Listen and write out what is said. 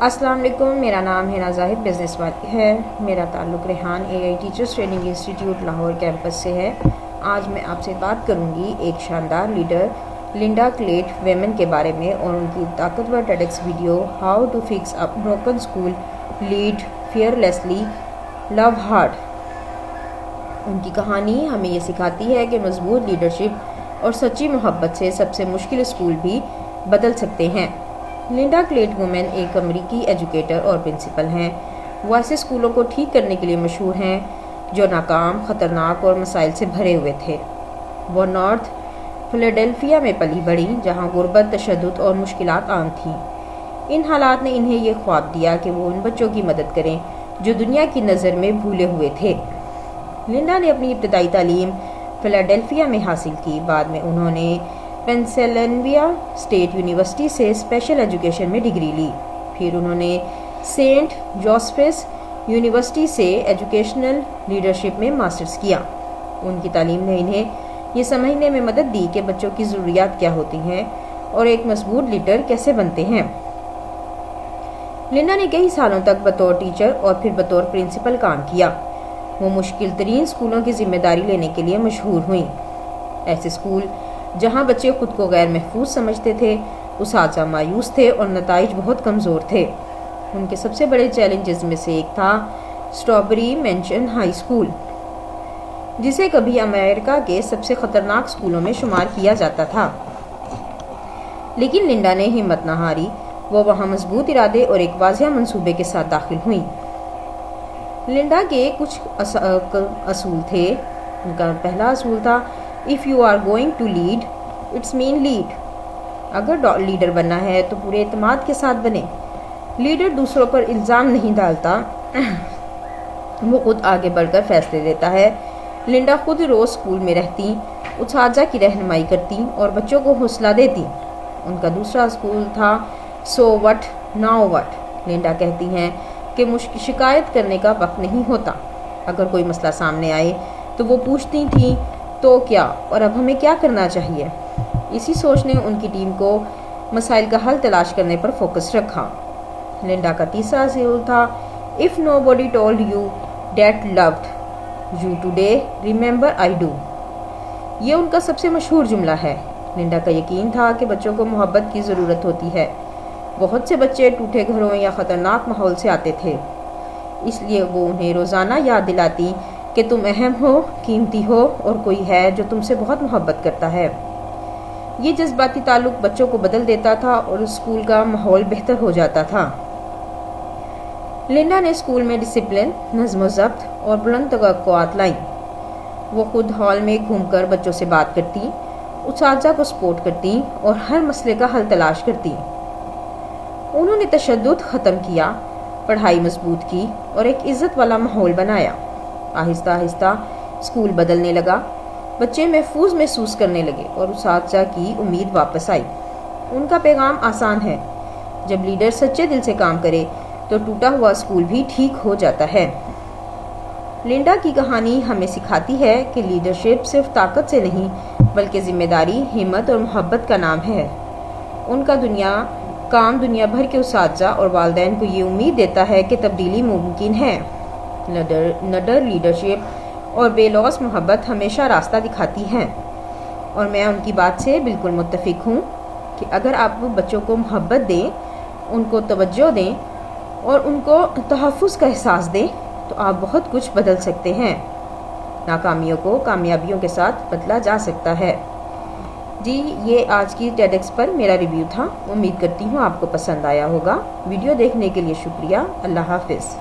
السلام علیکم، میرا نام ہینا زاہد بزنس والی ہے۔ میرا تعلق Rehan AI teachers training institute Lahore campus سے ہے۔ آج میں آپ سے بات کروں گی ایک شاندار لیڈر لنڈا کلیٹ ویمن کے بارے میں اور ان کی طاقتور TEDx video how to fix a broken school, lead fearlessly, love hard. ان کی کہانی ہمیں یہ سکھاتی ہے کہ مضبوط لیڈرشپ اور سچی محبت سے سب سے مشکل اسکول بھی بدل سکتے ہیں۔ لنڈا کلیٹ وومن ایک امریکی ایجوکیٹر اور پرنسپل ہیں۔ وہ ایسے اسکولوں کو ٹھیک کرنے کے لیے مشہور ہیں جو ناکام، خطرناک اور مسائل سے بھرے ہوئے تھے۔ وہ نارتھ فلیڈیلفیا میں پلی بڑھی جہاں غربت، تشدد اور مشکلات عام تھیں۔ ان حالات نے انہیں یہ خواب دیا کہ وہ ان بچوں کی مدد کریں جو دنیا کی نظر میں بھولے ہوئے تھے۔ لنڈا نے اپنی ابتدائی تعلیم فلیڈیلفیا میں حاصل کی۔ بعد میں انہوں نے پینسلوانیا اسٹیٹ یونیورسٹی سے اسپیشل ایجوکیشن میں ڈگری لی۔ پھر انہوں نے سینٹ جوسفس یونیورسٹی سے ایجوکیشنل لیڈرشپ میں ماسٹرز کیا۔ ان کی تعلیم نے انہیں یہ سمجھنے میں مدد دی کہ بچوں کی ضروریات کیا ہوتی ہیں اور ایک مضبوط لیڈر کیسے بنتے ہیں۔ لنڈا نے کئی سالوں تک بطور ٹیچر اور پھر بطور پرنسپل کام کیا۔ وہ مشکل ترین اسکولوں کی ذمہ داری لینے کے لیے مشہور ہوئیں۔ ایسے اسکول جہاں بچے خود کو غیر محفوظ سمجھتے تھے، اساتذہ مایوس تھے اور نتائج بہت کمزور تھے۔ ان کے سب سے بڑے چیلنجز میں سے ایک تھا اسٹرابری مینشن ہائی اسکول، جسے کبھی امریکہ کے سب سے خطرناک اسکولوں میں شمار کیا جاتا تھا۔ لیکن لنڈا نے ہمت نہ ہاری۔ وہ وہاں مضبوط ارادے اور ایک واضح منصوبے کے ساتھ داخل ہوئیں۔ لنڈا کے کچھ اصول تھے۔ ان کا پہلا اصول تھا If you are going to lead, it's mean lead۔ اگر لیڈر بننا ہے تو پورے اعتماد کے ساتھ بنے۔ لیڈر دوسروں پر الزام نہیں ڈالتا، وہ خود آگے بڑھ کر فیصلے لیتا ہے۔ لنڈا خود روز اسکول میں رہتی، اساتذہ کی رہنمائی کرتی اور بچوں کو حوصلہ دیتی۔ ان کا دوسرا اصول تھا So what, now what۔ Linda کہتی ہیں کہ شکایت کرنے کا وقت نہیں ہوتا۔ اگر کوئی مسئلہ سامنے آئے تو وہ پوچھتی تھیں تو کیا اور اب ہمیں کیا کرنا چاہیے۔ اسی سوچ نے ان کی ٹیم کو مسائل کا حل تلاش کرنے پر فوکس رکھا۔ لنڈا کا تیسرا اصول تھا If nobody told you that loved you today, remember I do۔ یہ ان کا سب سے مشہور جملہ ہے۔ لنڈا کا یقین تھا کہ بچوں کو محبت کی ضرورت ہوتی ہے۔ بہت سے بچے ٹوٹے گھروں یا خطرناک ماحول سے آتے تھے، اس لیے وہ انہیں روزانہ یاد دلاتی کہ تم اہم ہو، قیمتی ہو اور کوئی ہے جو تم سے بہت محبت کرتا ہے۔ یہ جذباتی تعلق بچوں کو بدل دیتا تھا اور اسکول کا ماحول بہتر ہو جاتا تھا۔ لنڈا نے اسکول میں ڈسپلن، نظم و ضبط اور بلند توقعات لائیں۔ وہ خود ہال میں گھوم کر بچوں سے بات کرتی، اساتذہ کو سپورٹ کرتی اور ہر مسئلے کا حل تلاش کرتی۔ انہوں نے تشدد ختم کیا، پڑھائی مضبوط کی اور ایک عزت والا ماحول بنایا۔ آہستہ آہستہ اسکول بدلنے لگا، بچے محفوظ محسوس کرنے لگے اور اساتذہ کی امید واپس آئی۔ ان کا پیغام آسان ہے، جب لیڈر سچے دل سے کام کرے تو ٹوٹا ہوا اسکول بھی ٹھیک ہو جاتا ہے۔ لنڈا کی کہانی ہمیں سکھاتی ہے کہ لیڈرشپ صرف طاقت سے نہیں بلکہ ذمہ داری، ہمت اور محبت کا نام ہے۔ ان کا کام دنیا بھر کے اساتذہ اور والدین کو یہ امید دیتا ہے کہ تبدیلی ممکن ہے۔ نڈر لیڈرشپ اور بے لوث محبت ہمیشہ راستہ دکھاتی ہیں، اور میں ان کی بات سے بالکل متفق ہوں کہ اگر آپ بچوں کو محبت دیں، ان کو توجہ دیں اور ان کو تحفظ کا احساس دیں تو آپ بہت کچھ بدل سکتے ہیں۔ ناکامیوں کو کامیابیوں کے ساتھ بدلا جا سکتا ہے۔ جی، یہ آج کی TEDx پر میرا ریویو تھا۔ امید کرتی ہوں آپ کو پسند آیا ہوگا۔ ویڈیو دیکھنے کے لیے شکریہ۔ اللہ حافظ۔